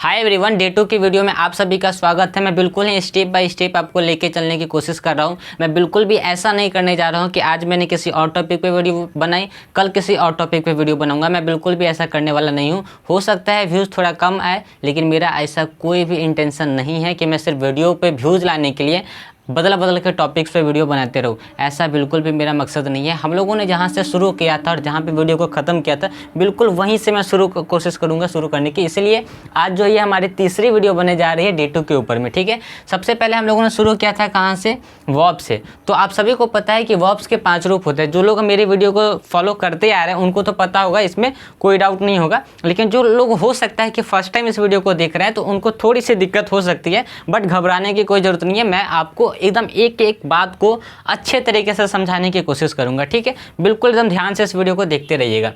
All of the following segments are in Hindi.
हाय एवरीवन, डे 2 की वीडियो में आप सभी का स्वागत है। मैं बिल्कुल ही स्टेप बाय स्टेप आपको लेके चलने की कोशिश कर रहा हूँ। मैं बिल्कुल भी ऐसा नहीं करने जा रहा हूँ कि आज मैंने किसी और टॉपिक पे वीडियो बनाई, कल किसी और टॉपिक पे वीडियो बनाऊंगा। मैं बिल्कुल भी ऐसा करने वाला नहीं हूँ। हो सकता है व्यूज़ थोड़ा कम आए, लेकिन मेरा ऐसा कोई भी इंटेंशन नहीं है कि मैं सिर्फ वीडियो पर व्यूज़ लाने के लिए बदल के टॉपिक्स पे वीडियो बनाते रहो। ऐसा बिल्कुल भी मेरा मकसद नहीं है। हम लोगों ने जहाँ से शुरू किया था और जहाँ पे वीडियो को ख़त्म किया था, बिल्कुल वहीं से मैं कोशिश करूँगा शुरू करने की। इसलिए आज जो ये हमारी तीसरी वीडियो बने जा रही है डे 2 के ऊपर में, ठीक है। सबसे पहले हम लोगों ने शुरू किया था कहाँ से, वर्ब से। तो आप सभी को पता है कि वर्ब्स के 5 रूप होते हैं। जो लोग मेरी वीडियो को फॉलो करते आ रहे हैं उनको तो पता होगा, इसमें कोई डाउट नहीं होगा। लेकिन जो लोग हो सकता है कि फर्स्ट टाइम इस वीडियो को देख रहे हैं तो उनको थोड़ी सी दिक्कत हो सकती है, बट घबराने की कोई ज़रूरत नहीं है। मैं आपको एकदम एक एक बात को अच्छे तरीके से समझाने की कोशिश करूंगा, ठीक है। बिल्कुल एकदम ध्यान से इस वीडियो को देखते रहिएगा।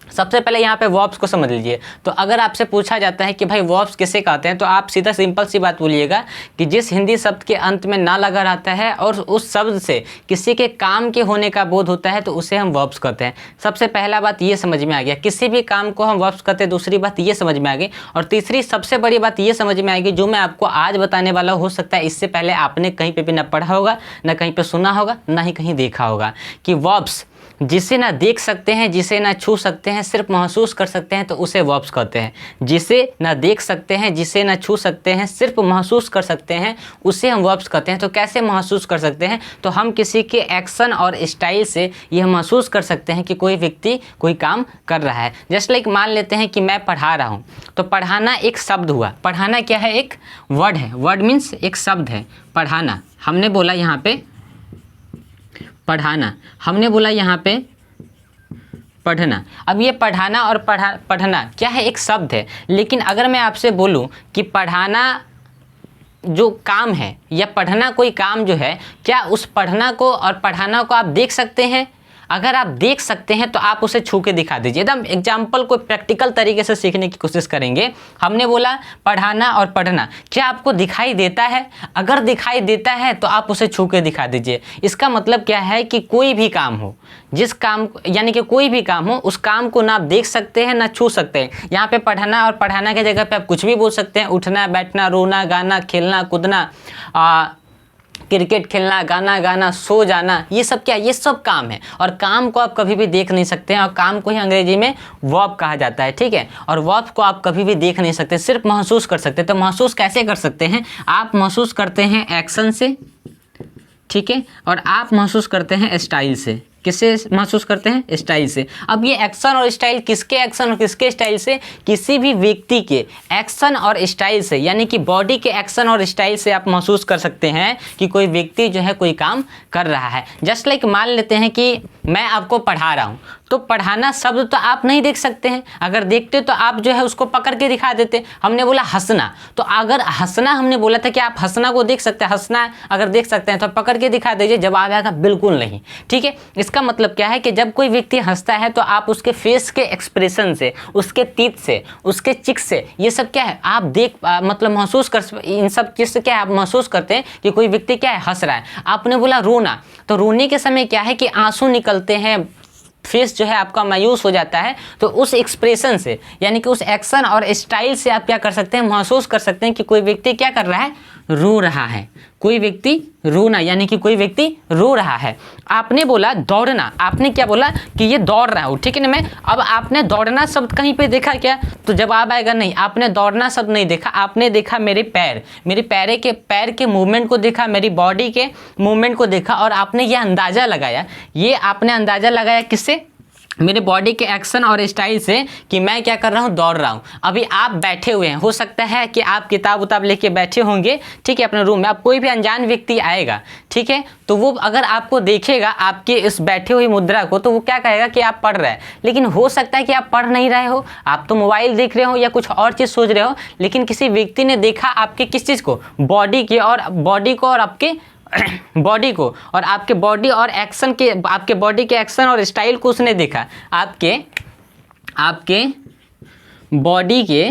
सबसे पहले यहाँ पे वर्ब्स को समझ लीजिए। तो अगर आपसे पूछा जाता है कि भाई वर्ब्स किसे कहते हैं, तो आप सीधा सिंपल सी बात बोलिएगा कि जिस हिंदी शब्द के अंत में ना लगा रहता है और उस शब्द से किसी के काम के होने का बोध होता है, तो उसे हम वर्ब्स कहते हैं। सबसे पहला बात ये समझ में आ गया, किसी भी काम को हम वर्ब्स कहते हैं। दूसरी बात ये समझ में आ गई, और तीसरी सबसे बड़ी बात ये समझ में आएगी जो मैं आपको आज बताने वाला। हो सकता है इससे पहले आपने कहीं पर भी ना पढ़ा होगा, ना कहीं पर सुना होगा, ना ही कहीं देखा होगा कि वर्ब्स जिसे ना देख सकते हैं, जिसे ना छू सकते हैं, सिर्फ महसूस कर सकते हैं, तो उसे वर्ब्स कहते हैं। जिसे ना देख सकते हैं, जिसे ना छू सकते हैं, सिर्फ महसूस कर सकते हैं, उसे हम वर्ब्स कहते हैं। तो कैसे महसूस कर सकते हैं? तो हम किसी के एक्शन और स्टाइल से यह महसूस कर सकते हैं कि कोई व्यक्ति कोई काम कर रहा है। जस्ट लाइक मान लेते हैं कि मैं पढ़ा रहा हूँ, तो पढ़ाना एक शब्द हुआ। पढ़ाना क्या है? एक वर्ड है। वर्ड मीन्स एक शब्द है। पढ़ाना हमने बोला, यहाँ पे पढ़ाना हमने बोला, यहाँ पे पढ़ना। अब ये पढ़ाना और पढ़ना क्या है? एक शब्द है। लेकिन अगर मैं आपसे बोलूं कि पढ़ाना जो काम है या पढ़ना कोई काम जो है, क्या उस पढ़ना को और पढ़ाना को आप देख सकते हैं? अगर आप देख सकते हैं तो आप उसे छू के दिखा दीजिए। एकदम एग्जाम्पल को प्रैक्टिकल तरीके से सीखने की कोशिश करेंगे। हमने बोला पढ़ाना और पढ़ना, क्या आपको दिखाई देता है? अगर दिखाई देता है तो आप उसे छू के दिखा दीजिए। इसका मतलब क्या है कि कोई भी काम हो, जिस काम यानी कि कोई भी काम हो, उस काम को ना आप देख सकते हैं ना छू सकते हैं। यहाँ पे पढ़ना और पढ़ाना की जगह पे आप कुछ भी बोल सकते हैं। उठना, बैठना, रोना, गाना, खेलना, कूदना, क्रिकेट खेलना, गाना गाना, सो जाना, ये सब क्या? ये सब काम है। और काम को आप कभी भी देख नहीं सकते हैं, और काम को ही अंग्रेजी में वर्ब कहा जाता है, ठीक है। और वर्ब को आप कभी भी देख नहीं सकते, सिर्फ महसूस कर सकते हैं। तो महसूस कैसे कर सकते हैं? आप महसूस करते हैं एक्शन से, ठीक है, और आप महसूस करते हैं स्टाइल से। किससे महसूस करते हैं? स्टाइल से। अब ये एक्शन और स्टाइल, किसके एक्शन और किसके स्टाइल से? किसी भी व्यक्ति के एक्शन और स्टाइल से, यानी कि बॉडी के एक्शन और स्टाइल से आप महसूस कर सकते हैं कि कोई व्यक्ति जो है कोई काम कर रहा है। जस्ट लाइक मान लेते हैं कि मैं आपको पढ़ा रहा हूँ, तो पढ़ाना शब्द तो आप नहीं देख सकते हैं। अगर देखते तो आप जो है उसको पकड़ के दिखा देते। हमने बोला हंसना, तो अगर हंसना हमने बोला था कि आप हंसना को देख सकते हैं, हंसना अगर देख सकते हैं तो पकड़ के दिखा दीजिए। जवाब आएगा बिल्कुल नहीं, ठीक है। इसका मतलब क्या है कि जब कोई व्यक्ति हंसता है तो आप उसके फेस के एक्सप्रेशन से, उसके टीथ से, उसके चिक से, ये सब क्या है? आप मतलब महसूस कर, इन सब चीज़ से क्या है? आप महसूस करते हैं कि कोई व्यक्ति क्या है? हंस रहा है। आपने बोला रोना, तो रोने के समय क्या है कि आंसू निकलते हैं, फेस जो है आपका मायूस हो जाता है। तो उस एक्सप्रेशन से, यानी कि उस एक्शन और स्टाइल से आप क्या कर सकते हैं? महसूस कर सकते हैं कि कोई व्यक्ति क्या कर रहा है? रो रहा है। कोई व्यक्ति रोना, यानी कि कोई व्यक्ति रो रहा है। आपने बोला दौड़ना, आपने क्या बोला कि ये दौड़ रहा हूँ, ठीक है ना। मैं अब आपने दौड़ना शब्द कहीं पे देखा क्या? तो जवाब आएगा नहीं। आपने दौड़ना शब्द नहीं देखा, आपने देखा मेरे पैर, मेरे पैर के मूवमेंट को देखा, मेरी बॉडी के मूवमेंट को देखा, और आपने ये अंदाज़ा लगाया। ये आपने अंदाज़ा लगाया किससे? मेरे बॉडी के एक्शन और स्टाइल से कि मैं क्या कर रहा हूँ? दौड़ रहा हूँ। अभी आप बैठे हुए हैं, हो सकता है कि आप किताब उताब लेके बैठे होंगे, ठीक है, अपने रूम में। अब कोई भी अनजान व्यक्ति आएगा, ठीक है, तो वो अगर आपको देखेगा आपके इस बैठे हुई मुद्रा को, तो वो क्या कहेगा कि आप पढ़ रहे हैं। लेकिन हो सकता है कि आप पढ़ नहीं रहे हो, आप तो मोबाइल देख रहे हो या कुछ और चीज़ सोच रहे हो। लेकिन किसी व्यक्ति ने देखा आपके किस चीज़ को? बॉडी की, और बॉडी को और आपके बॉडी को, और आपके बॉडी और एक्शन के, आपके बॉडी के एक्शन और स्टाइल को उसने देखा। आपके बॉडी के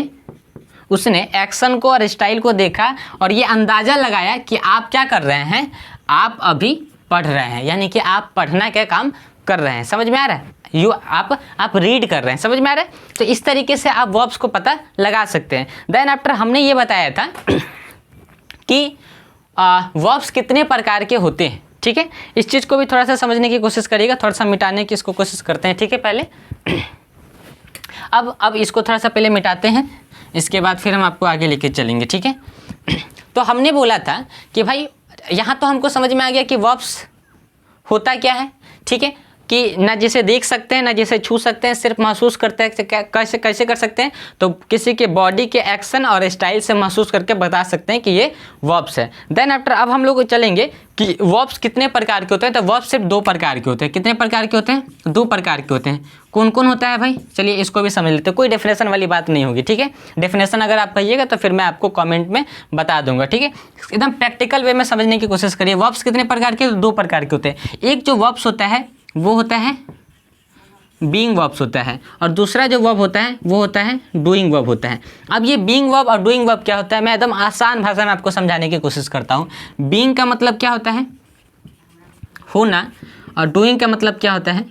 उसने एक्शन को और स्टाइल को देखा, और ये अंदाज़ा लगाया कि आप क्या कर रहे हैं? आप अभी पढ़ रहे हैं, यानी कि आप पढ़ना का काम कर रहे हैं, समझ में आ रहा है, आप रीड कर रहे हैं, समझ में आ रहा है। तो इस तरीके से आप वर्ब्स को पता लगा सकते हैं। देन आफ्टर हमने ये बताया था कि वर्ब्स कितने प्रकार के होते हैं, ठीक है। इस चीज़ को भी थोड़ा सा समझने की कोशिश करिएगा, थोड़ा सा मिटाने की इसको कोशिश करते हैं, ठीक है। पहले अब इसको थोड़ा सा पहले मिटाते हैं, इसके बाद फिर हम आपको आगे लेके चलेंगे, ठीक है। तो हमने बोला था कि भाई यहाँ तो हमको समझ में आ गया कि वर्ब्स होता क्या है, ठीक है, कि ना जिसे देख सकते हैं ना जिसे छू सकते हैं, सिर्फ महसूस करते हैं। कैसे कर सकते हैं, तो किसी के बॉडी के एक्शन और स्टाइल से महसूस करके बता सकते हैं कि ये वर्ब्स है। देन आफ्टर अब हम लोग चलेंगे कि वर्ब्स कितने प्रकार के होते हैं। तो वर्ब्स सिर्फ 2 प्रकार के होते हैं। कितने प्रकार के होते हैं? 2 प्रकार के होते हैं। कौन कौन होता है भाई? चलिए इसको भी समझ लेते हैं, कोई डेफिनेशन वाली बात नहीं होगी, ठीक है। डेफिनेशन अगर आप कहिएगा तो फिर मैं आपको कमेंट में बता दूंगा, ठीक है। एकदम प्रैक्टिकल वे में समझने की कोशिश करिए। वर्ब्स कितने प्रकार के? 2 प्रकार के होते हैं। एक जो वर्ब्स होता है वो होता है बीइंग वर्ब्स होता है, और दूसरा जो वर्ब होता है वो होता है डूइंग वर्ब होता है। अब ये बीइंग वर्ब और डूइंग वर्ब क्या होता है, मैं एकदम आसान भाषा में आपको समझाने की कोशिश करता हूँ। बीइंग का मतलब क्या होता है? होना, और डूइंग का मतलब क्या होता है?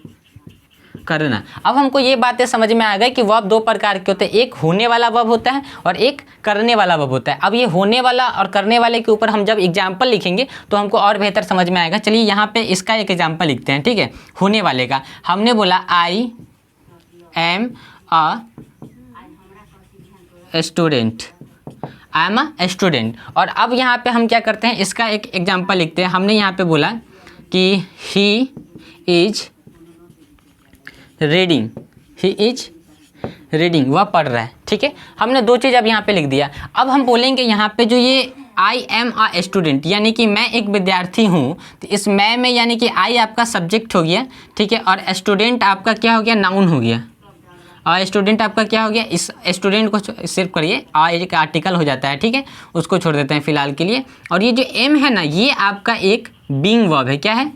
करना। अब हमको ये बातें समझ में आ गई कि वर्ब 2 प्रकार के होते हैं, एक होने वाला वर्ब होता है और एक करने वाला वर्ब होता है। अब ये होने वाला और करने वाले के ऊपर हम जब एग्जाम्पल लिखेंगे तो हमको और बेहतर समझ में आएगा। चलिए यहाँ पे इसका एक एग्जाम्पल लिखते हैं, ठीक है। होने वाले का हमने बोला आई am a student, I am a student. और अब यहाँ पे हम क्या करते हैं, इसका एक एग्जाम्पल लिखते हैं। हमने यहाँ पे बोला कि he is reading, he is reading, वह पढ़ रहा है, ठीक है। हमने 2 चीज़ अब यहाँ पे लिख दिया। अब हम बोलेंगे यहाँ पे जो ये आई एम अ स्टूडेंट यानी कि मैं एक विद्यार्थी हूँ, तो इस मैं में यानी कि आई आपका सब्जेक्ट हो गया, ठीक है, और स्टूडेंट आपका क्या हो गया? नाउन हो गया। और स्टूडेंट आपका क्या हो गया? इस स्टूडेंट को सिर्फ करिए एक आर्टिकल हो जाता है, ठीक है, उसको छोड़ देते हैं फिलहाल के लिए। और ये जो एम है ना, ये आपका एक बीइंग वर्ब है। क्या है?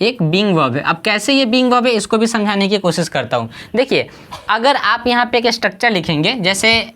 एक बीइंग वर्ब है। अब कैसे ये बीइंग वर्ब है इसको भी समझाने की कोशिश करता हूँ। देखिए अगर आप यहाँ पे एक स्ट्रक्चर लिखेंगे, जैसे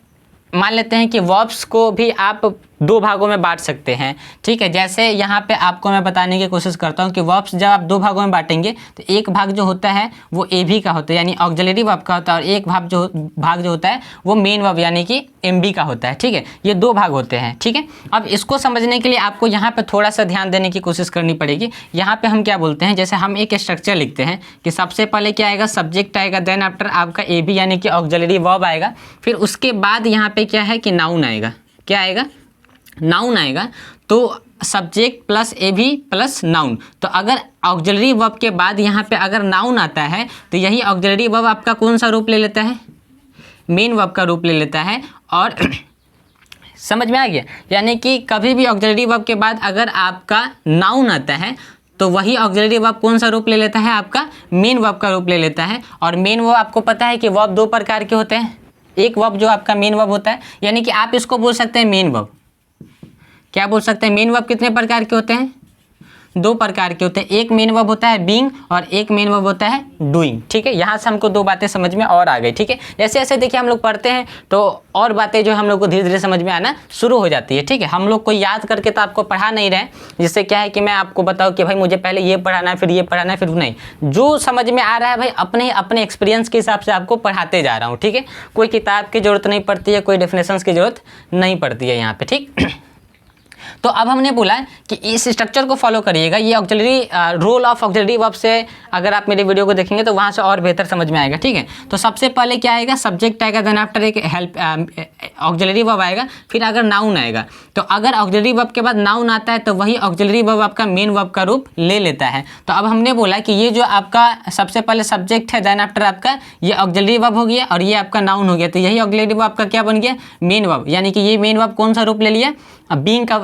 मान लेते हैं कि वर्ब्स को भी आप 2 भागों में बांट सकते हैं, ठीक है। जैसे यहाँ पे आपको मैं बताने की कोशिश करता हूँ कि वर्ब्स जब आप 2 भागों में बांटेंगे तो एक भाग जो होता है वो एबी का होता है यानी ऑक्सिलरी वर्ब का होता है, और एक भाग जो होता है वो मेन वर्ब यानी कि एमबी का होता है, ठीक है। ये 2 भाग होते हैं, ठीक है। अब इसको समझने के लिए आपको यहाँ पर थोड़ा सा ध्यान देने की कोशिश करनी पड़ेगी। यहाँ पर हम क्या बोलते हैं, जैसे हम एक स्ट्रक्चर लिखते हैं कि सबसे पहले क्या आएगा? सब्जेक्ट आएगा, देन आफ्टर आपका एबी यानी कि ऑक्सिलरी वर्ब आएगा, फिर उसके बाद यहाँ पे क्या है कि नाउन आएगा। क्या आएगा? नाउन आएगा। तो subject plus AB plus noun. तो अगर ऑक्सिलरी वर्ब के बाद यहाँ पे अगर नाउन आता है तो यही ऑक्सिलरी वर्ब आपका कौन सा रूप ले लेता है? मेन वर्ब का रूप ले लेता है। और समझ में आ गया? यानी कि कभी भी ऑक्सिलरी वर्ब के बाद अगर आपका नाउन आता है तो वही ऑक्सिलरी वर्ब कौन सा रूप ले लेता है? आपका मेन वर्ब का रूप ले लेता है। और मेन वर्ब आपको पता है कि वर्ब 2 प्रकार के होते हैं। एक वर्ब जो आपका मेन वर्ब होता है, यानी कि आप इसको बोल सकते हैं मेन वर्ब। क्या बोल सकते हैं? मेन वर्ब कितने प्रकार के होते हैं? 2 प्रकार के होते हैं। एक मेन वर्ब होता है बीइंग और एक मेन वर्ब होता है डूइंग, ठीक है। यहाँ से हमको 2 बातें समझ में और आ गई, ठीक है। जैसे जैसे देखिए हम लोग पढ़ते हैं तो और बातें जो हम लोग को धीरे धीरे समझ में आना शुरू हो जाती है, ठीक है। हम लोग को याद करके तो आपको पढ़ा नहीं रहे, जिससे क्या है कि मैं आपको बताऊँ कि भाई मुझे पहले ये पढ़ाना है फिर ये पढ़ाना है, फिर नहीं, जो समझ में आ रहा है भाई अपने एक्सपीरियंस के हिसाब से आपको पढ़ाते जा रहा हूँ, ठीक है। कोई किताब की ज़रूरत नहीं पड़ती है, कोई डेफिनेशंस की ज़रूरत नहीं पड़ती है यहाँ पे, ठीक। तो अब हमने बोला कि इस स्ट्रक्चर को फॉलो करिएगा। ये auxiliary role of auxiliary verb से अगर आप मेरे वीडियो को देखेंगे तो वहाँ से और बेहतर समझ में आएगा, ठीक है। तो सबसे पहले क्या आएगा? सब्जेक्ट आएगा, देन आफ्टर एक हेल्प ऑक्सिलरी वर्ब आएगा, फिर अगर नाउन आएगा। तो अगर ऑक्सिलरी वर्ब के बाद नाउन आता है तो वही ऑक्सिलरी वर्ब आपका मेन वर्ब का रूप ले लेता है। तो अब हमने बोला कि ये जो आपका सबसे पहले सब्जेक्ट है, देन आफ्टर आपका ये ऑक्सिलरी वर्ब हो गया और ये आपका नाउन हो गया। तो यही ऑक्सिलरी वर्ब आपका क्या बन गया? Main verb. यानी कि ये मेन वर्ब कौन सा रूप ले लिया? बीइंग का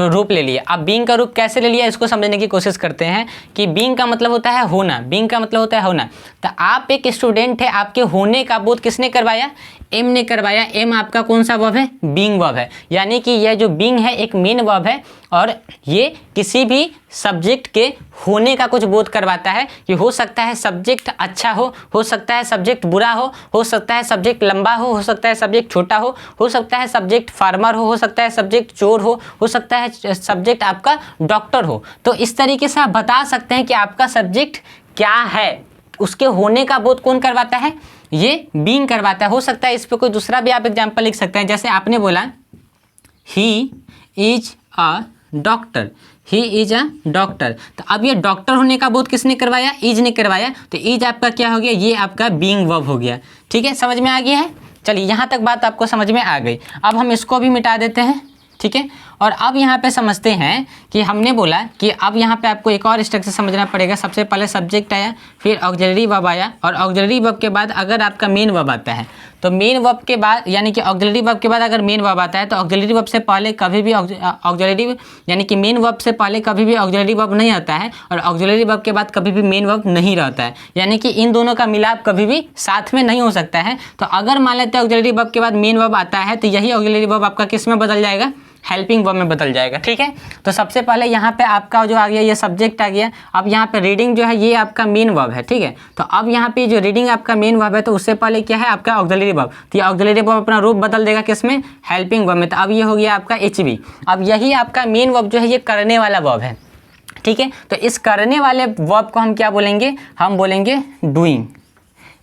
रूप ले लिया। अब बीइंग का रूप कैसे ले लिया इसको समझने की कोशिश करते हैं कि बीइंग का मतलब होता है होना। बीइंग का मतलब होता है होना। तो आप एक स्टूडेंट है, आपके होने का बोध किसने करवाया? एम ने करवाया। एम आपका कौन सा वर्ब है? बीइंग वर्ब है। यानी कि यह जो बीइंग है एक मेन वर्ब है और ये किसी भी सब्जेक्ट के होने का कुछ बोध करवाता है कि हो सकता है सब्जेक्ट अच्छा हो सकता है सब्जेक्ट बुरा हो सकता है सब्जेक्ट लंबा हो सकता है सब्जेक्ट छोटा हो सकता है सब्जेक्ट फार्मर हो सकता है सब्जेक्ट चोर हो सकता है सब्जेक्ट आपका डॉक्टर हो। तो इस तरीके से आप बता सकते हैं कि आपका सब्जेक्ट क्या है उसके होने का बोध कौन करवाता है, ये बीइंग करवाता है। हो सकता है इस पर कोई दूसरा भी आप एग्जाम्पल लिख सकते हैं, जैसे आपने बोला he is a doctor, he is a doctor, तो अब ये डॉक्टर होने का बोध किसने करवाया, इज ने करवाया, तो इज आपका क्या हो गया, ये आपका बीइंग वर्ब हो गया। ठीक है, समझ में आ गया है। चलिए यहाँ तक बात आपको समझ में आ गई। अब हम इसको भी मिटा देते हैं। ठीक है, और अब यहाँ पे समझते हैं कि हमने बोला कि अब यहाँ पे आपको एक और स्ट्रक्चर समझना पड़ेगा। सबसे पहले सब्जेक्ट आया, फिर ऑक्सिलरी वर्ब आया, और ऑक्सिलरी वर्ब के बाद अगर आपका मेन वर्ब आता है तो मेन वर्ब के बाद यानी कि ऑक्सिलरी वर्ब के बाद अगर मेन वर्ब आता है तो ऑक्सिलरी वर्ब से पहले कभी भी ऑक्सिलरी यानी कि मेन वर्ब से पहले कभी भी ऑक्सिलरी वर्ब नहीं आता है, और ऑक्सिलरी वर्ब के बाद कभी भी मेन वर्ब नहीं रहता है, यानी कि इन दोनों का मिलाप कभी भी साथ में नहीं हो सकता है। तो अगर मान लेते हैं ऑक्सिलरी वर्ब के बाद मेन वर्ब आता है तो यही ऑक्सिलरी वर्ब आपका किस में बदल जाएगा, हेल्पिंग वर्ब में बदल जाएगा। ठीक है, तो सबसे पहले यहाँ पे आपका जो आ गया ये सब्जेक्ट आ गया। अब यहाँ पे रीडिंग जो है ये आपका मेन वर्ब है। ठीक है, तो अब यहाँ पे जो रीडिंग आपका मेन वर्ब है तो उससे पहले क्या है आपका ऑक्सिलरी वर्ब, तो ये ऑक्सिलरी वर्ब अपना रूप बदल देगा किसमें, हेल्पिंग वर्ब में। तो अब ये हो गया आपका HV। अब यही आपका मेन वर्ब जो है ये करने वाला वर्ब है। ठीक है, तो इस करने वाले वर्ब को हम क्या बोलेंगे, हम बोलेंगे डूइंग।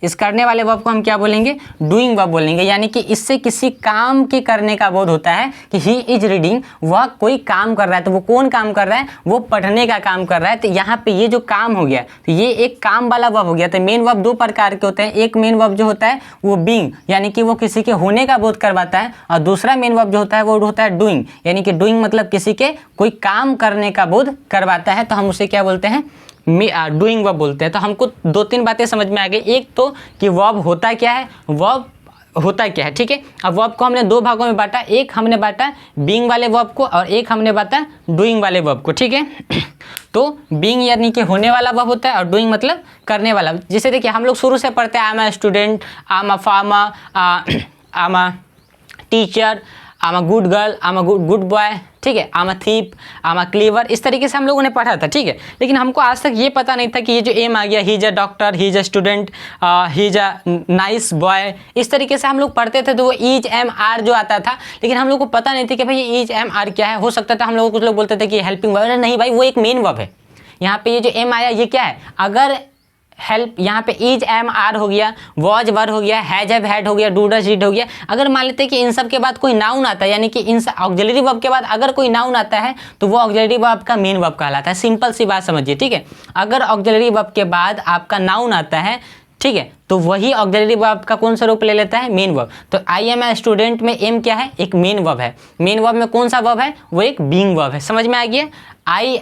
इस करने वाले वर्ब को हम क्या बोलेंगे, डूइंग वर्ब बोलेंगे, यानी कि इससे किसी काम के करने का बोध होता है कि ही इज रीडिंग, वह कोई काम कर रहा है। तो वो कौन काम कर रहा है, वो पढ़ने का काम कर रहा है। तो यहाँ पे ये जो काम हो गया तो ये एक काम वाला वर्ब हो गया। तो मेन वर्ब दो प्रकार के होते हैं, एक मेन वर्ब जो होता है वो बीइंग यानी कि वो किसी के होने का बोध करवाता है, और दूसरा मेन वर्ब जो होता है वो होता है डूइंग, यानी कि डूइंग मतलब किसी के कोई काम करने का बोध करवाता है। तो हम उसे क्या बोलते हैं, डूइंग वर्ब बोलते हैं। तो हमको दो तीन बातें समझ में आ गई। एक तो कि वर्ब होता क्या है, वर्ब होता क्या है। ठीक है, अब वर्ब को हमने दो भागों में बांटा, एक हमने बांटा बीइंग वाले वर्ब को और एक हमने बांटा डूइंग वाले वर्ब को। ठीक है, तो बीइंग यानी कि होने वाला वर्ब होता है और डूइंग मतलब करने वाला। जैसे देखिए हम लोग शुरू से पढ़ते हैं, I am a student, I am a farmer, I am a teacher, I am a good girl, I am a good boy. ठीक है, I am a thief, I am a clever, इस तरीके से हम लोगों ने पढ़ा था। ठीक है, लेकिन हमको आज तक ये पता नहीं था कि ये जो एम आ गया, he is a doctor, he is a student, he is a nice boy, इस तरीके से हम लोग पढ़ते थे। तो वो ईज एम आर जो आता था, लेकिन हम लोग को पता नहीं था कि भाई ये ईज एम आर क्या है। हो सकता था हम लोग कुछ लोग बोलते थे कि हेल्पिंग वर्ब, नहीं भाई वो एक मेन वर्ब है। यहाँ पे ये जो एम आया ये क्या है, अगर हेल्प यहाँ पे इज एम आर हो गया, वॉज वर हो गया, हैज हैव हैड हो गया, डू डज डिड हो गया। अगर मान लेते हैं कि इन सब के बाद कोई नाउन आता है, यानी कि इन ऑक्सिलरी वर्ब के बाद अगर कोई नाउन आता है तो वो ऑक्सिलरी वर्ब का मेन वर्ब कहलाता है। सिंपल सी बात समझिए। ठीक है, अगर ऑक्सिलरी वर्ब के बाद आपका नाउन आता है, ठीक है, तो वही ऑक्सिलरी वर्ब का कौन सा रूप ले लेता है, मेन वर्ब। तो आई एम ए स्टूडेंट में एम क्या है, एक मेन वर्ब है। मेन वर्ब में कौन सा वर्ब है, वो एक बीइंग वर्ब है। समझ में आ गया।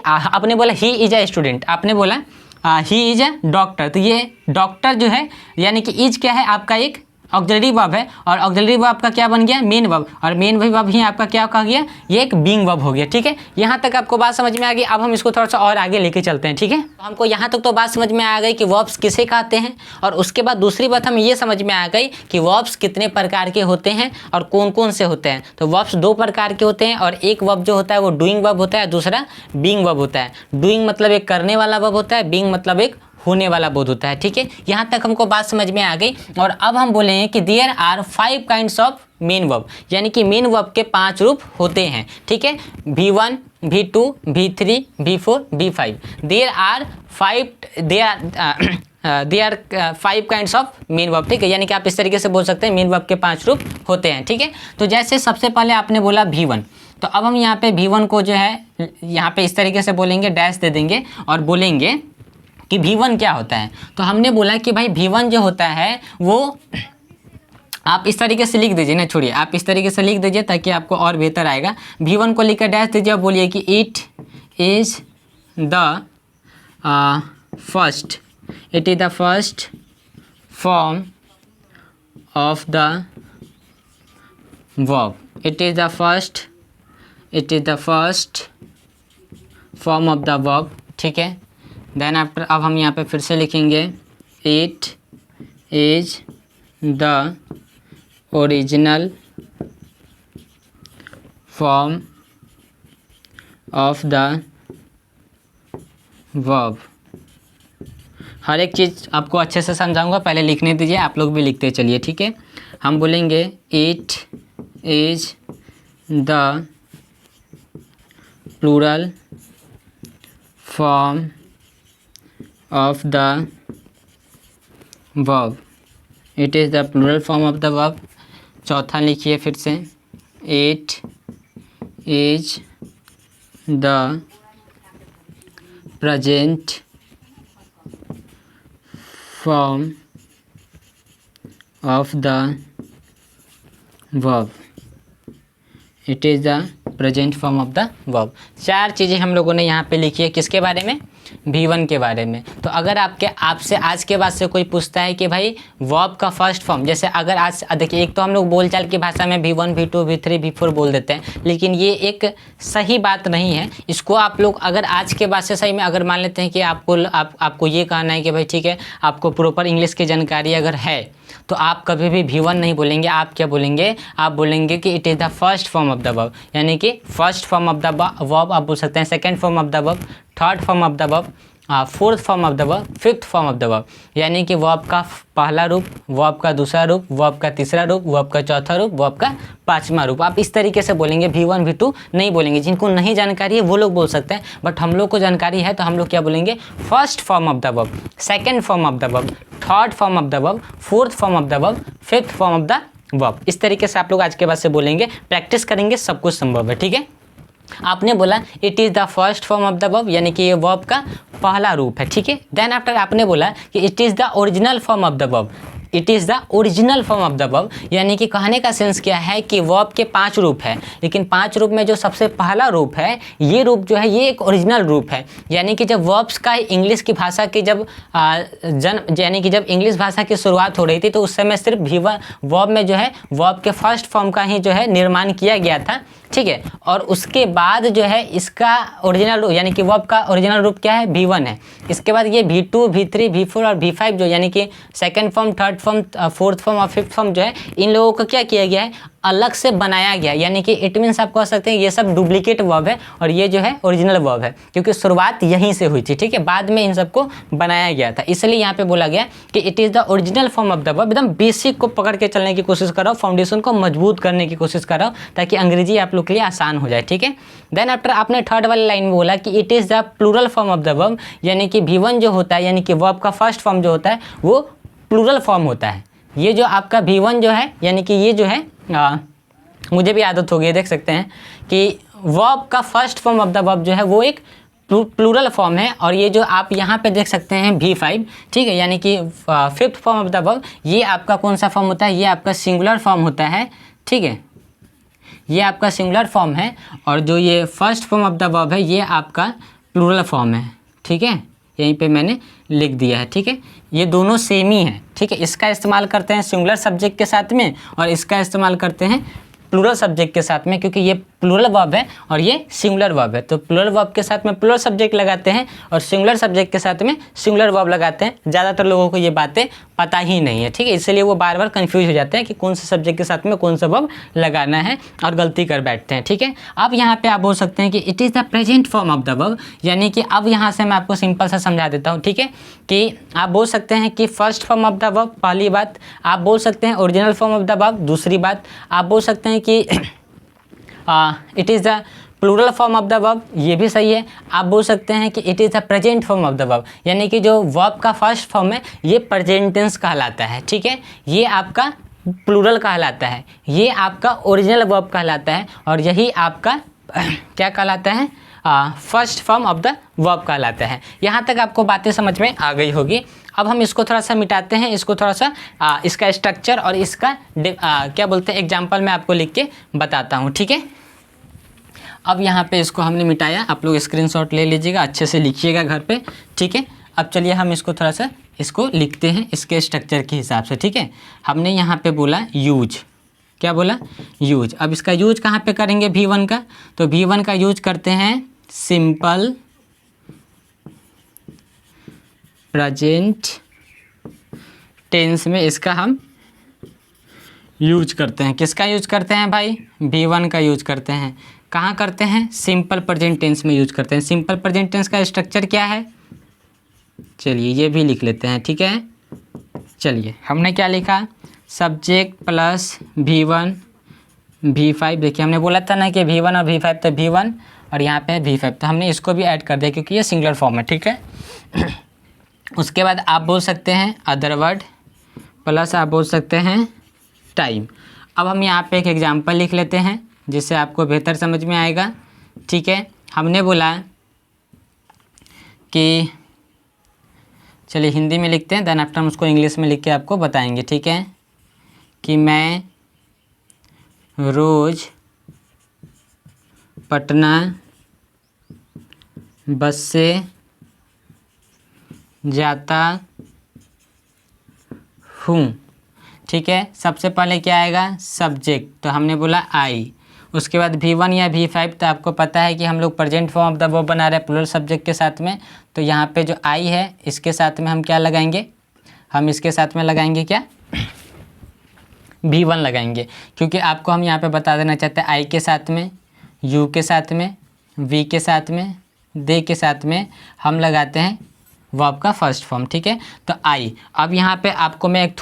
आपने बोला ही इज अ स्टूडेंट, आपने बोला ही इज अ डॉक्टर, तो ये डॉक्टर जो है यानी कि इज क्या है आपका एक ऑक्सिलरी वर्ब है, और ऑक्सिलरी वर्ब आपका क्या बन गया, मेन वर्ब, और मेन वर्ब ही आपका क्या कहा गया, ये एक बीइंग वर्ब हो गया। ठीक है, यहाँ तक आपको बात समझ में आ गई। अब हम इसको थोड़ा सा और आगे लेके चलते हैं। ठीक है, तो हमको यहाँ तक तो बात समझ में आ गई कि वर्ब्स किसे कहते हैं, और उसके बाद दूसरी बात हमें ये समझ में आ गई कि वर्ब्स कितने प्रकार के होते हैं और कौन कौन से होते हैं। तो वर्ब्स दो प्रकार के होते हैं, और एक वर्ब जो होता है वो डूइंग वर्ब होता है, दूसरा बीइंग वर्ब होता है। डूइंग मतलब एक करने वाला वर्ब होता है, बीइंग मतलब एक होने वाला बोध होता है। ठीक है, यहाँ तक हमको बात समझ में आ गई। और अब हम बोलेंगे कि there are 5 kinds of main verb, यानी कि मेन वर्ब के 5 रूप होते हैं। ठीक है, V1, V2, V3, V4, V5। There are 5 kinds of main verb. ठीक है, यानी कि आप इस तरीके से बोल सकते हैं मेन वर्ब के 5 रूप होते हैं। ठीक है, तो जैसे सबसे पहले आपने बोला V1, तो अब हम यहाँ पे V1 को जो है यहाँ पे इस तरीके से बोलेंगे, डैश दे देंगे और बोलेंगे कि V1 क्या होता है। तो हमने बोला कि भाई V1 जो होता है वो आप इस तरीके से लिख दीजिए ना, छोड़िए आप इस तरीके से लिख दीजिए ताकि आपको और बेहतर आएगा। V1 को लिखकर डैश दीजिए और बोलिए कि it is the first form of the verb. It is the first form of the verb. ठीक है, देन आफ्टर अब हम यहाँ पे फिर से लिखेंगे it is the original form of the verb. हर एक चीज़ आपको अच्छे से समझाऊंगा, पहले लिखने दीजिए, आप लोग भी लिखते चलिए। ठीक है, हम बोलेंगे it is the plural form of the verb, it is the plural form of the verb. चौथा लिखिए फिर से, it is the present form of the verb, it is the present form of the verb. चार चीज़ें हम लोगों ने यहाँ पे लिखी है, किसके बारे में? V1 के बारे में। तो अगर आपसे आज के बाद से कोई पूछता है कि भाई वर्ब का फर्स्ट फॉर्म, जैसे अगर आज देखिए, एक तो हम लोग बोलचाल की भाषा में V1 V2 V3 V4 बोल देते हैं, लेकिन ये एक सही बात नहीं है। इसको आप लोग अगर आज के बाद से सही में अगर मान लेते हैं कि आपको ये कहना है कि भाई ठीक है, आपको प्रॉपर इंग्लिश की जानकारी अगर है, तो आप कभी भी V1 नहीं बोलेंगे। आप क्या बोलेंगे? आप बोलेंगे कि it is the first form of the verb, यानी कि first form of the verb आप बोल सकते हैं, second form of the verb, third form of the verb, fourth form of the verb, fifth form of the verb, यानी कि वर्ब का पहला रूप, वर्ब का दूसरा रूप, वर्ब का तीसरा रूप, वर्ब का चौथा रूप, वर्ब का पांचवा रूप। आप इस तरीके से बोलेंगे, V1 V2 नहीं बोलेंगे। जिनको नहीं जानकारी है वो लोग बोल सकते हैं, बट हम लोग को जानकारी है, तो हम लोग क्या बोलेंगे? First form of the verb, second form of the verb, third form of the verb, fourth form of the verb, fifth form of the verb. इस तरीके से आप लोग आज के बाद से बोलेंगे, प्रैक्टिस करेंगे, सब कुछ संभव है। ठीक है, आपने बोला it is the first form of the verb, यानी कि ये वर्ब का पहला रूप है। ठीक है, देन आफ्टर आपने बोला कि it is the original form of the verb, it is the original form of the verb, यानी कि कहने का सेंस क्या है कि वर्ब के 5 रूप है, लेकिन 5 रूप में जो सबसे पहला रूप है, ये रूप जो है ये एक ओरिजिनल रूप है। यानी कि जब वर्ब्स का इंग्लिश की भाषा की जब यानी कि जब इंग्लिश भाषा की शुरुआत हो रही थी, तो उस समय सिर्फ वर्ब में जो है वर्ब के फर्स्ट फॉर्म का ही जो है निर्माण किया गया था। ठीक है, और उसके बाद जो है इसका ओरिजिनल रूप, यानी कि वर्ब का ओरिजिनल रूप क्या है? V1 है। इसके बाद ये V2 V3 V4 और V5 जो, यानी कि second form, third form, fourth form और फिफ्थ फॉर्म जो है, इन लोगों को क्या किया गया है? अलग से बनाया गया। यानी कि इट मीन्स आप कह सकते हैं ये सब डुप्लीकेट वर्ब है और ये जो है ओरिजिनल वर्ब है, क्योंकि शुरुआत यहीं से हुई थी। ठीक है, बाद में इन सबको बनाया गया था, इसलिए यहाँ पे बोला गया कि it is the original form of the verb. एकदम बेसिक को पकड़ के चलने की कोशिश करो, फाउंडेशन को मजबूत करने की कोशिश करो, ताकि अंग्रेजी आप लोग के लिए आसान हो जाए। ठीक है, देन आफ्टर आपने थर्ड वाली लाइन में बोला कि it is the plural form of the verb, यानी कि V1 जो होता है, यानी कि वर्ब का फर्स्ट फॉर्म जो होता है वो प्लूरल फॉर्म होता है। ये जो आपका V1 जो है, यानी कि ये जो है मुझे भी आदत हो गई, देख सकते हैं कि वर्ब का first form of the verb जो है वो एक प्लूरल फॉर्म है। और ये जो आप यहाँ पे देख सकते हैं V5, ठीक है, यानी कि fifth form of the verb, ये आपका कौन सा फॉर्म होता है? ये आपका सिंगुलर फॉर्म होता है। ठीक है, ये आपका सिंगुलर फॉर्म है, और जो ये first form of the verb है ये आपका प्लूरल फॉर्म है। ठीक है, यहीं पे मैंने लिख दिया है। ठीक है, ये दोनों सेम ही है। ठीक है, इसका इस्तेमाल करते हैं सिंगुलर सब्जेक्ट के साथ में, और इसका इस्तेमाल करते हैं प्लूरल सब्जेक्ट के साथ में, क्योंकि ये प्लूरल वर्ब है और ये सिंगुलर वर्ब है। तो प्लूरल वर्ब के साथ में प्लूरल सब्जेक्ट लगाते हैं और सिंगुलर सब्जेक्ट के साथ में सिंगुलर वर्ब लगाते हैं। ज़्यादातर लोगों को ये बातें पता ही नहीं है। ठीक है, इसलिए वो बार बार कंफ्यूज हो जाते हैं कि कौन से सब्जेक्ट के साथ में कौन सा वर्ब लगाना है, और गलती कर बैठते हैं। ठीक है, अब यहाँ पे आप बोल सकते हैं कि it is the present form of the verb, यानी कि अब यहाँ से मैं आपको सिंपल सा समझा देता हूँ। ठीक है, कि आप बोल सकते हैं कि first form of the verb, पहली बात। आप बोल सकते हैं original form of the verb, दूसरी बात। आप बोल सकते हैं कि it is the plural form of the verb, ये भी सही है। आप बोल सकते हैं कि it is the present form of the verb, यानी कि जो वर्ब का फर्स्ट फॉर्म है ये प्रेजेंट टेंस कहलाता है। ठीक है, ये आपका प्लूरल कहलाता है, ये आपका ओरिजिनल वर्ब कहलाता है, और यही आपका क्या कहलाता है? First form of the verb कहलाता है। यहाँ तक आपको बातें समझ में आ गई होगी। अब हम इसको थोड़ा सा मिटाते हैं, इसको थोड़ा सा इसका स्ट्रक्चर और इसका क्या बोलते हैं एग्जाम्पल मैं आपको लिख के बताता हूँ। ठीक है, अब यहाँ पे इसको हमने मिटाया, आप लोग स्क्रीनशॉट ले लीजिएगा, अच्छे से लिखिएगा घर पे। ठीक है, अब चलिए हम इसको थोड़ा सा इसको लिखते हैं इसके स्ट्रक्चर के हिसाब से। ठीक है, हमने यहाँ पे बोला यूज, क्या बोला? यूज। अब इसका यूज कहाँ पे करेंगे V1 का? तो V1 का यूज करते हैं सिंपल प्रेजेंट टेंस में, इसका हम यूज करते हैं। किसका यूज करते हैं भाई? V1 का यूज करते हैं। कहाँ करते हैं? सिंपल प्रेजेंट टेंस में यूज करते हैं। सिंपल प्रेजेंट टेंस का स्ट्रक्चर क्या है? चलिए ये भी लिख लेते हैं। ठीक है, चलिए हमने क्या लिखा? Subject plus V1 V5। देखिए हमने बोला था ना कि V1 और V5, तो V1 और यहाँ पे V5, तो हमने इसको भी ऐड कर दिया क्योंकि ये सिंगुलर फॉर्म है। ठीक है, उसके बाद आप बोल सकते हैं अदर वर्ड प्लस आप बोल सकते हैं टाइम। अब हम यहाँ पे एक एग्जांपल लिख लेते हैं जिससे आपको बेहतर समझ में आएगा। ठीक है, हमने बोला कि चलिए हिंदी में लिखते हैं, देन आफ्टर हम उसको इंग्लिश में लिख के आपको बताएंगे। ठीक है, कि मैं रोज़ पटना बस से जाता हूँ। ठीक है, सबसे पहले क्या आएगा सब्जेक्ट, तो हमने बोला आई। उसके बाद V1 या V5, तो आपको पता है कि हम लोग present form of the verb बना रहे हैं प्लूरल सब्जेक्ट के साथ में, तो यहाँ पे जो आई है इसके साथ में हम क्या लगाएंगे, हम इसके साथ में लगाएंगे क्या V1 लगाएंगे, क्योंकि आपको हम यहाँ पे बता देना चाहते हैं आई के साथ में, यू के साथ में, वी के साथ में, दे के साथ में हम लगाते हैं वर्ब का फर्स्ट फॉर्म। ठीक है, तो आई। अब यहाँ पे आपको मैं एक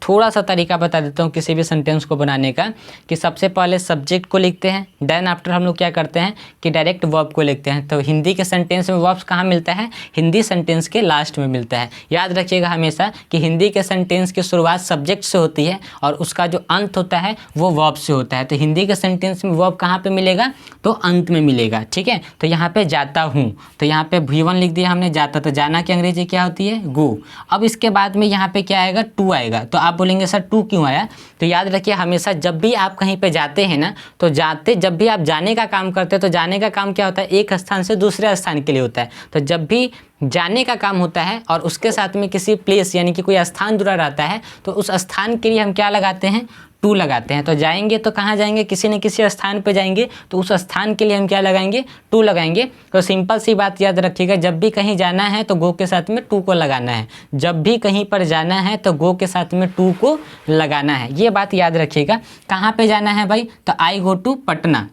थोड़ा सा तरीका बता देता हूँ किसी भी सेंटेंस को बनाने का, कि सबसे पहले सब्जेक्ट को लिखते हैं, देन आफ्टर हम लोग क्या करते हैं कि डायरेक्ट वर्ब को लिखते हैं। तो हिंदी के सेंटेंस में वर्ब्स कहाँ मिलता है, हिंदी सेंटेंस के लास्ट में मिलता है। याद रखिएगा हमेशा कि हिंदी के सेंटेंस की शुरुआत सब्जेक्ट से होती है और उसका जो अंत होता है वो वर्ब से होता है। तो हिंदी के सेंटेंस में वर्ब कहाँ पर मिलेगा, तो अंत में मिलेगा। ठीक है, तो यहाँ पर जाता हूँ, तो यहाँ पर V1 लिख दिया हमने, जाता, तो जाना की अंग्रेजी क्या होती है गो। अब इसके बाद में यहाँ पे क्या आएगा टू आएगा, तो आप बोलेंगे सर टू क्यों आया, तो याद रखिए हमेशा जब भी आप कहीं पे जाते हैं ना, तो जब भी आप जाने का काम करते हैं तो जाने का काम क्या होता है, एक स्थान से दूसरे स्थान के लिए होता है। तो जब भी जाने का काम होता है और उसके साथ में किसी प्लेस यानी कि कोई स्थान जुड़ा रहता है, तो उस स्थान के लिए हम क्या लगाते हैं, टू लगाते हैं। तो जाएंगे तो कहाँ जाएंगे, किसी न किसी स्थान पे जाएंगे, तो उस स्थान के लिए हम क्या लगाएंगे, टू लगाएंगे। तो सिंपल सी बात याद रखिएगा, जब भी कहीं जाना है तो गो के साथ में टू को लगाना है, जब भी कहीं पर जाना है तो गो के साथ में टू को लगाना है। ये बात याद रखिएगा। कहाँ पे जाना है भाई, तो आई गो टू पटना,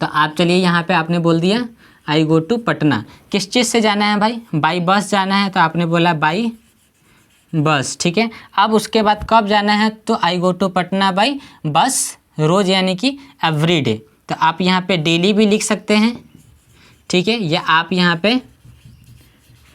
तो आप चलिए यहाँ पे आपने बोल दिया आई गो टू पटना। किस चीज़ से जाना है भाई, बाई बस जाना है, तो आपने बोला बाई बस। ठीक है, अब उसके बाद कब जाना है, तो I go to Patna by bus, रोज़ यानी कि एवरी डे। तो आप यहाँ पे डेली भी लिख सकते हैं। ठीक है, या आप यहाँ पे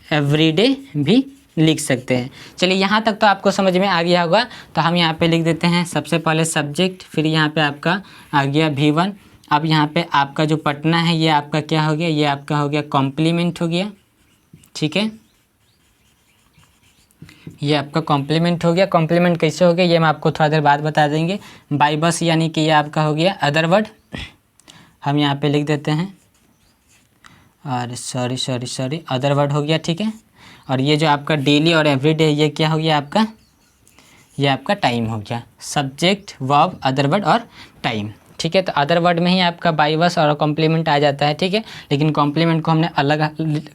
एवरी डे भी लिख सकते हैं। चलिए यहाँ तक तो आपको समझ में आ गया होगा। तो हम यहाँ पे लिख देते हैं सबसे पहले सब्जेक्ट, फिर यहाँ पे आपका आ गया V1। अब यहाँ पे आपका जो पटना है ये आपका क्या हो गया, ये आपका हो गया कॉम्प्लीमेंट हो गया। ठीक है, ये आपका कॉम्प्लीमेंट हो गया। कॉम्प्लीमेंट कैसे हो गया ये मैं आपको थोड़ा देर बाद बता देंगे। बाई बस यानी कि ये आपका हो गया अदर वर्ड, हम यहाँ पे लिख देते हैं, और सॉरी अदर वर्ड हो गया। ठीक है, और ये जो आपका डेली और एवरीडे ये क्या हो गया आपका, ये आपका टाइम हो गया। सब्जेक्ट वर्ब अदर वर्ड और टाइम। ठीक है, तो अदर वर्ड में ही आपका बाई बस और कॉम्प्लीमेंट आ जाता है। ठीक है, लेकिन कॉम्प्लीमेंट को हमने अलग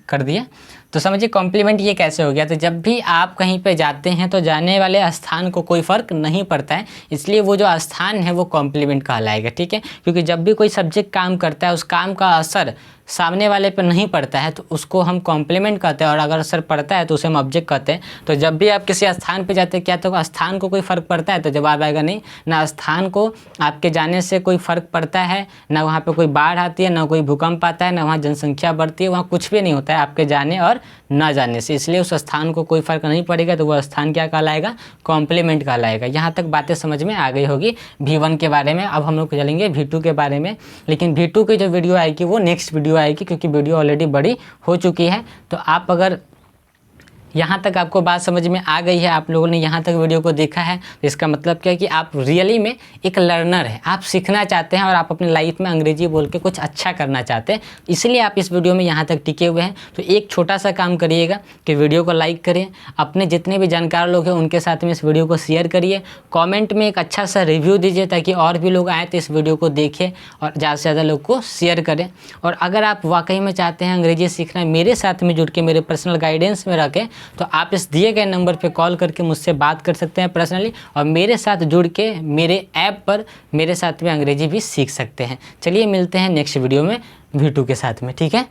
कर दिया। तो समझिए कॉम्प्लीमेंट ये कैसे हो गया, तो जब भी आप कहीं पे जाते हैं तो जाने वाले स्थान को कोई फ़र्क नहीं पड़ता है, इसलिए वो जो स्थान है वो कॉम्प्लीमेंट कहलाएगा। ठीक है, क्योंकि जब भी कोई सब्जेक्ट काम करता है उस काम का असर सामने वाले पर नहीं पड़ता है तो उसको हम कॉम्प्लीमेंट कहते हैं, और अगर असर पड़ता है तो उसे हम ऑब्जेक्ट कहते हैं। तो जब भी आप किसी स्थान पे जाते हैं क्या तो स्थान को कोई फ़र्क पड़ता है, तो जवाब आएगा नहीं। ना स्थान को आपके जाने से कोई फ़र्क पड़ता है, ना वहाँ पे कोई बाढ़ आती है, ना कोई भूकंप आता है, ना वहाँ जनसंख्या बढ़ती है, वहाँ कुछ भी नहीं होता है आपके जाने और ना जाने से, इसलिए उस स्थान को कोई फ़र्क नहीं पड़ेगा। तो वह स्थान क्या कहलाएगा, कॉम्प्लीमेंट कहलाएगा। यहाँ तक बातें समझ में आ गई होगी V1 के बारे में। अब हम लोग चलेंगे V2 के बारे में, लेकिन V2 की जो वीडियो आएगी वो नेक्स्ट वीडियो आएगी, क्योंकि वीडियो ऑलरेडी बड़ी हो चुकी है। तो आप अगर यहाँ तक आपको बात समझ में आ गई है, आप लोगों ने यहाँ तक वीडियो को देखा है, तो इसका मतलब क्या है कि आप रियली में एक लर्नर है, आप सीखना चाहते हैं और आप अपनी लाइफ में अंग्रेजी बोल के कुछ अच्छा करना चाहते हैं, इसलिए आप इस वीडियो में यहाँ तक टिके हुए हैं। तो एक छोटा सा काम करिएगा कि वीडियो को लाइक करें, अपने जितने भी जानकार लोग हैं उनके साथ में इस वीडियो को शेयर करिए, कॉमेंट में एक अच्छा सा रिव्यू दीजिए ताकि और भी लोग आए तो इस वीडियो को देखें और ज़्यादा से ज़्यादा लोग को शेयर करें। और अगर आप वाकई में चाहते हैं अंग्रेजी सीखना मेरे साथ में जुड़ के मेरे पर्सनल गाइडेंस में रखें, तो आप इस दिए गए नंबर पे कॉल करके मुझसे बात कर सकते हैं पर्सनली, और मेरे साथ जुड़ के मेरे ऐप पर मेरे साथ में अंग्रेजी भी सीख सकते हैं। चलिए मिलते हैं नेक्स्ट वीडियो में V2 के साथ में, ठीक है।